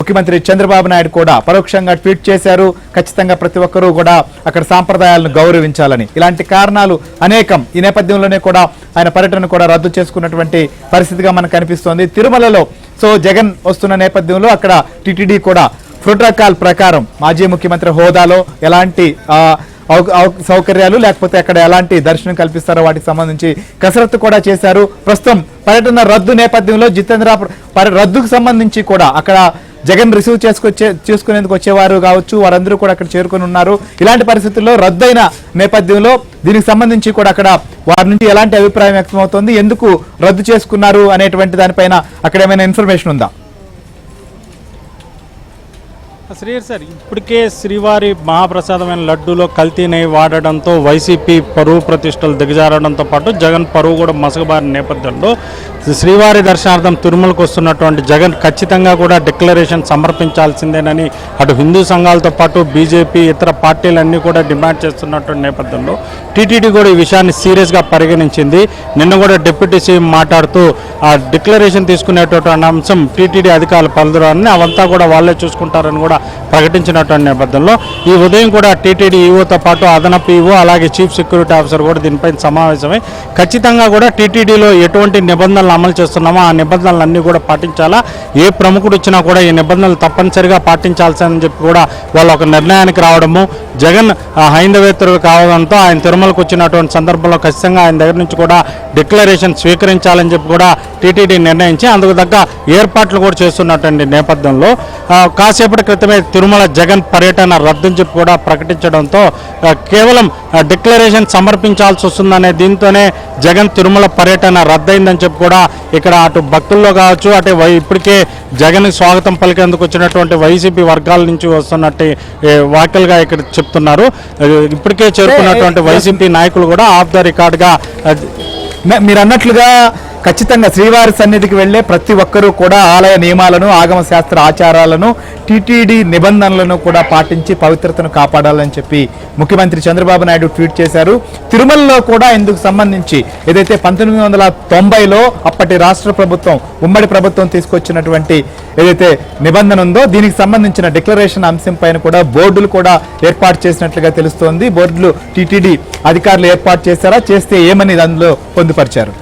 ముఖ్యమంత్రి చంద్రబాబు నాయుడు కూడా పరోక్షంగా ట్వీట్ చేశారు. ఖచ్చితంగా ప్రతి ఒక్కరూ కూడా అక్కడ సాంప్రదాయాలను గౌరవించాలని. ఇలాంటి కారణాలు అనేకం. ఈ నేపథ్యంలోనే కూడా ఆయన పర్యటన కూడా రద్దు చేసుకున్నటువంటి పరిస్థితిగా మనకు కనిపిస్తోంది. తిరుమలలో జగన్ వస్తున్న నేపథ్యంలో అక్కడ టీటీడీ కూడా ప్రోటోకాల్ ప్రకారం మాజీ ముఖ్యమంత్రి హోదాలో ఎలాంటి సౌకర్యాలు లేకపోతే అక్కడ ఎలాంటి దర్శనం కల్పిస్తారో వాటికి సంబంధించి కసరత్తు కూడా చేశారు. ప్రస్తుతం పర్యటన రద్దు నేపథ్యంలో జితేంద్ర రద్దుకు సంబంధించి కూడా అక్కడ జగన్ రిసీవ్ చేసుకునేందుకు వచ్చేవారు కావచ్చు, వారందరూ కూడా అక్కడ చేరుకొని ఉన్నారు. ఇలాంటి పరిస్థితుల్లో రద్దయిన నేపథ్యంలో దీనికి సంబంధించి కూడా అక్కడ వారి నుంచి ఎలాంటి అభిప్రాయం వ్యక్తమవుతోంది, ఎందుకు రద్దు చేసుకున్నారు అనేటువంటి దానిపైన అక్కడ ఏమైనా ఇన్ఫర్మేషన్ ఉందా? శ్రీహరి సార్, ఇప్పటికే శ్రీవారి మహాప్రసాదమైన లడ్డూలో కల్తీ నెయ్యి వాడడంతో వైసీపీ పరువు ప్రతిష్టలు దిగజారడంతో పాటు జగన్ పరువు కూడా మసకబారిన నేపథ్యంలో శ్రీవారి దర్శనార్థం తిరుమలకు వస్తున్నటువంటి జగన్ ఖచ్చితంగా కూడా డిక్లరేషన్ సమర్పించాల్సిందేనని అటు హిందూ సంఘాలతో పాటు బీజేపీ ఇతర పార్టీలన్నీ కూడా డిమాండ్ చేస్తున్నటువంటి నేపథ్యంలో టీటీడీ కూడా ఈ విషయాన్ని సీరియస్గా పరిగణించింది. నిన్న కూడా డిప్యూటీ సీఎం మాట్లాడుతూ ఆ డిక్లరేషన్ తీసుకునేటువంటి అంశం టీటీడీ అధికారులు పలుదురాని అవంతా కూడా వాళ్ళే చూసుకుంటారని కూడా ప్రకటించినటువంటి నేపథ్యంలో ఈ ఉదయం కూడా టీటీడీ ఈవోతో పాటు అదనపు ఈవో అలాగే చీఫ్ సెక్యూరిటీ ఆఫీసర్ కూడా దీనిపై సమావేశమై ఖచ్చితంగా కూడా టీటీడీలో ఎటువంటి నిబంధనలు అమలు చేస్తున్నామో ఆ నిబంధనలన్నీ కూడా పాటించాలా, ఏ ప్రముఖుడు వచ్చినా కూడా ఈ నిబంధనలు తప్పనిసరిగా పాటించాల్సిందని చెప్పి కూడా వాళ్ళు ఒక నిర్ణయానికి రావడము. జగన్ హైందవేతరుడు కావడంతో ఆయన తిరుమలకు వచ్చినటువంటి సందర్భంలో ఖచ్చితంగా ఆయన దగ్గర నుంచి కూడా డిక్లరేషన్ స్వీకరించాలని చెప్పి కూడా టీటీడీ నిర్ణయించి అందుకు తగ్గ ఏర్పాట్లు కూడా చేస్తున్నటువంటి నేపథ్యంలో కాసేపటి క్రితమే తిరుమల జగన్ పర్యటన రద్దని చెప్పి కూడా ప్రకటించడంతో కేవలం డిక్లరేషన్ సమర్పించాల్సి వస్తుందనే దీంతోనే జగన్ తిరుమల పర్యటన రద్దయిందని చెప్పి కూడా ఇక్కడ అటు భక్తుల్లో కావచ్చు అటు ఇప్పటికే జగన్ స్వాగతం పలికేందుకు వచ్చినటువంటి వైసీపీ వర్గాల నుంచి వస్తున్నట్టు వ్యాఖ్యలుగా ఇక్కడ చెప్తున్నారు. ఇప్పటికే చేరుకున్నటువంటి వైసీపీ నాయకులు కూడా ఆఫ్ ద రికార్డ్గా మీరు అన్నట్లుగా ఖచ్చితంగా శ్రీవారి సన్నిధికి వెళ్లే ప్రతి ఒక్కరూ కూడా ఆలయ నియమాలను ఆగమ శాస్త్ర ఆచారాలను టీటీడీ నిబంధనలను కూడా పాటించి పవిత్రతను కాపాడాలని చెప్పి ముఖ్యమంత్రి చంద్రబాబు నాయుడు ట్వీట్ చేశారు. తిరుమలలో కూడా ఇందుకు సంబంధించి ఏదైతే 1990లో అప్పటి రాష్ట్ర ప్రభుత్వం ఉమ్మడి ప్రభుత్వం తీసుకొచ్చినటువంటి ఏదైతే నిబంధన ఉందో దీనికి సంబంధించిన డిక్లరేషన్ అంశం పైన కూడా బోర్డులు కూడా ఏర్పాటు చేసినట్లుగా తెలుస్తోంది. బోర్డులు టీటీడీ అధికారులు ఏర్పాటు చేశారా, చేస్తే ఏమని అందులో పొందుపరిచారు?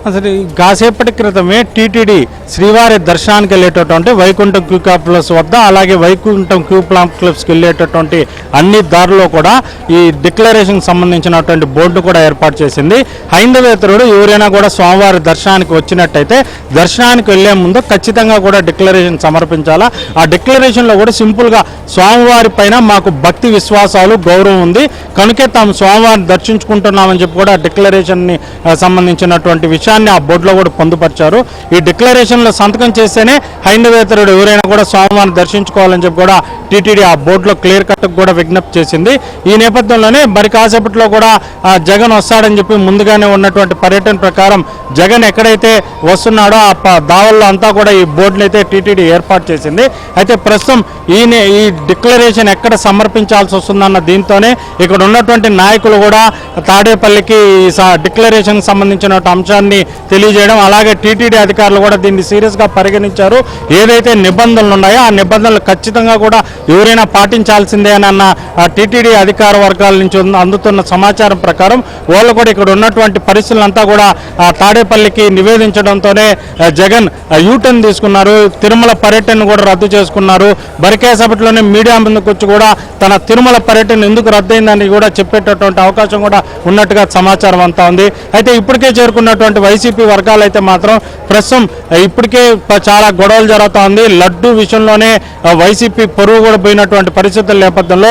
అసలు కాసేపటి క్రితమే టీటీడీ శ్రీవారి దర్శనానికి వెళ్ళేటటువంటి వైకుంఠం క్యూ కాంప్లెక్స్ వద్ద అలాగే వైకుంఠం క్యూ కాంప్లెక్స్కి వెళ్ళేటటువంటి అన్ని దారుల్లో కూడా ఈ డిక్లరేషన్ సంబంధించినటువంటి బోర్డు కూడా ఏర్పాటు చేసింది. హైందవేతరుడు ఎవరైనా కూడా స్వామివారి దర్శనానికి వచ్చినట్టయితే దర్శనానికి వెళ్లే ముందు ఖచ్చితంగా కూడా డిక్లరేషన్ సమర్పించాలా. ఆ డిక్లరేషన్లో కూడా సింపుల్గా స్వామివారి పైన మాకు భక్తి విశ్వాసాలు గౌరవం ఉంది కనుకే తాము స్వామివారిని దర్శించుకుంటున్నామని చెప్పి కూడా డిక్లరేషన్ని సంబంధించినటువంటి విషయాన్ని ఆ బోర్డులో కూడా పొందుపరిచారు. ఈ డిక్లరేషన్లో సంతకం చేస్తేనే హైందవేతరుడు ఎవరైనా కూడా స్వామివారిని దర్శించుకోవాలని చెప్పి కూడా టీటీడీ ఆ బోర్డులో క్లియర్ కట్ కూడా విజ్ఞప్తి చేసింది. ఈ నేపథ్యంలోనే మరి కాసేపట్లో కూడా జగన్ వస్తాడని చెప్పి ముందుగానే ఉన్నటువంటి పర్యటన ప్రకారం జగన్ ఎక్కడైతే వస్తున్నాడో ఆ దావల్లో అంతా కూడా ఈ బోర్డును అయితే టీటీడీ ఏర్పాటు చేసింది. అయితే ప్రస్తుతం ఈ డిక్లరేషన్ ఎక్కడ సమర్పించాల్సి వస్తుందన్న దీంతోనే ఇక్కడ ఉన్నటువంటి నాయకులు కూడా తాడేపల్లికి డిక్లరేషన్ సంబంధించిన అంశాన్ని తెలియజేయడం అలాగే టీటీడీ అధికారులు కూడా దీన్ని సీరియస్గా పరిగణించారు. ఏదైతే నిబంధనలు ఉన్నాయో ఆ నిబంధనలు ఖచ్చితంగా కూడా ఎవరైనా పాటించాల్సిందే అన్న టీటీడీ అధికార వర్గాల నుంచి అందుతున్న సమాచారం ప్రకారం వాళ్ళు కూడా ఇక్కడ ఉన్నటువంటి పరిస్థితులంతా కూడా తాడేపల్లికి నివేదించడంతోనే జగన్ యూటర్న్ తీసుకున్నారు. తిరుమల పర్యటన కూడా రద్దు చేసుకున్నారు. బరికేసపట్లోనే మీడియా ముందుకు వచ్చి కూడా తన తిరుమల పర్యటన ఎందుకు రద్దయిందని కూడా చెప్పేటటువంటి అవకాశం కూడా ఉన్నట్టుగా సమాచారం అంతా ఉంది. అయితే ఇప్పటికే చేరుకున్నటువంటి వైసీపీ వర్గాలు అయితే మాత్రం ప్రస్తుతం ఇప్పటికే చాలా గొడవలు జరుగుతూ ఉంది. లడ్డు విషయంలోనే వైసీపీ పరువు కూడా పోయినటువంటి పరిస్థితుల నేపథ్యంలో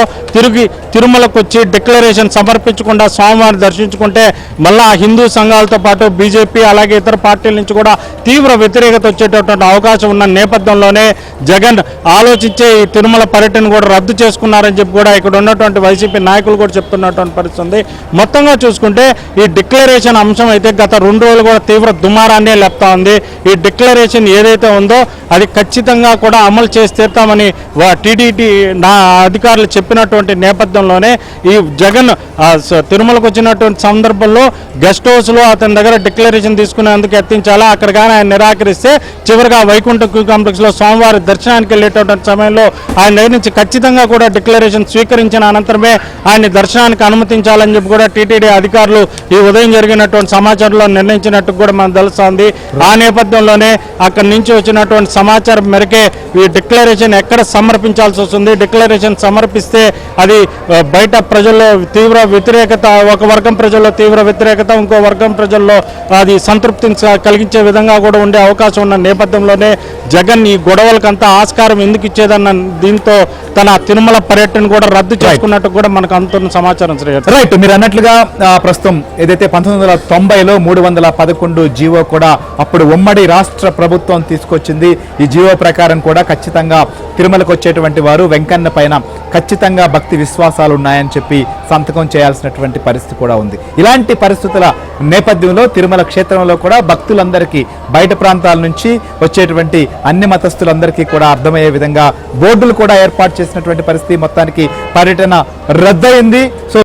తిరుమలకు వచ్చి డిక్లరేషన్ సమర్పించకుండా స్వామివారిని దర్శించుకుంటే మళ్ళా హిందూ సంఘాలతో పాటు బీజేపీ అలాగే ఇతర పార్టీల నుంచి కూడా తీవ్ర వ్యతిరేకత వచ్చేటటువంటి అవకాశం ఉన్న నేపథ్యంలోనే జగన్ ఆలోచించే ఈ తిరుమల పర్యటన కూడా రద్దు చేసుకున్నారని చెప్పి కూడా ఇక్కడ ఉన్నటువంటి వైసీపీ నాయకులు కూడా చెప్తున్నటువంటి పరిస్థితి ఉంది. మొత్తంగా చూసుకుంటే ఈ డిక్లరేషన్ అంశం అయితే గత 2 రోజులు కూడా తీవ్ర దుమారాన్నే లేపుతా ఉంది. ఈ డిక్లరేషన్ ఏదైతే ఉందో అది ఖచ్చితంగా కూడా అమలు చేసి తీరుతామని టీటీడీ అధికారులు చెప్పినటువంటి నేపథ్యంలోనే ఈ జగన్ తిరుమలకు వచ్చినటువంటి సందర్భంలో గెస్ట్ హౌస్లో అతని దగ్గర డిక్లరేషన్ తీసుకునేందుకు యత్నించాలా, అక్కడ కానీ ఆయన నిరాకరిస్తే చివరిగా వైకుంఠ క్యూ కాంప్లెక్స్లో స్వామివారి దర్శనానికి వెళ్ళేటటువంటి సమయంలో ఆయన దగ్గర నుంచి ఖచ్చితంగా కూడా డిక్లరేషన్ స్వీకరించిన అనంతరమే ఆయన్ని దర్శనానికి అనుమతించాలని చెప్పి కూడా టీటీడీ అధికారులు ఈ ఉదయం జరిగినటువంటి సమాచారంలో నిర్ణయించినట్టు కూడా మనకు తెలుస్తోంది. ఆ నేపథ్యంలోనే అక్కడి నుంచి వచ్చినటువంటి సమాచారం మేరకే ఈ డిక్లరేషన్ ఎక్కడ సమర్పించాల్సి వస్తుంది, డిక్లరేషన్ సమర్పిస్తే అది బయట ప్రజల్లో తీవ్ర వ్యతిరేకత, ఒక వర్గం ప్రజల్లో తీవ్ర వ్యతిరేకత, ఇంకో వర్గం ప్రజల్లో అది సంతృప్తిని కలిగించే విధంగా కూడా ఉండే అవకాశం ఉన్న నేపథ్యంలోనే జగన్ ఈ గొడవలకంతా ఆస్కారం ఎందుకు ఇచ్చేదన్న దీంతో తన తిరుమల పర్యటన కూడా రద్దు చేసుకున్నట్టు కూడా మనకు అందుతున్న సమాచారం. రైట్, మీరు అన్నట్లుగా ప్రస్తుతం ఏదైతే 1990లో 311 జీవో కూడా అప్పుడు ఉమ్మడి రాష్ట్ర ప్రభుత్వం తీసుకొచ్చింది. ఈ జీవో ప్రకారం కూడా ఖచ్చితంగా తిరుమలకు వచ్చేటువంటి వారు వెంకన్న పైన ఖచ్చితంగా భక్తి విశ్వాసాలు ఉన్నాయని చెప్పి సంతకం చేయాల్సినటువంటి పరిస్థితి కూడా ఉంది. ఇలాంటి పరిస్థితుల నేపథ్యంలో తిరుమల క్షేత్రంలో కూడా భక్తులందరికీ బయట ప్రాంతాల నుంచి వచ్చేటువంటి అన్ని మతస్థులందరికీ కూడా అర్థమయ్యే విధంగా బోర్డులు కూడా ఏర్పాటు చేసినటువంటి పరిస్థితి. మొత్తానికి పర్యటన రద్దయింది. సో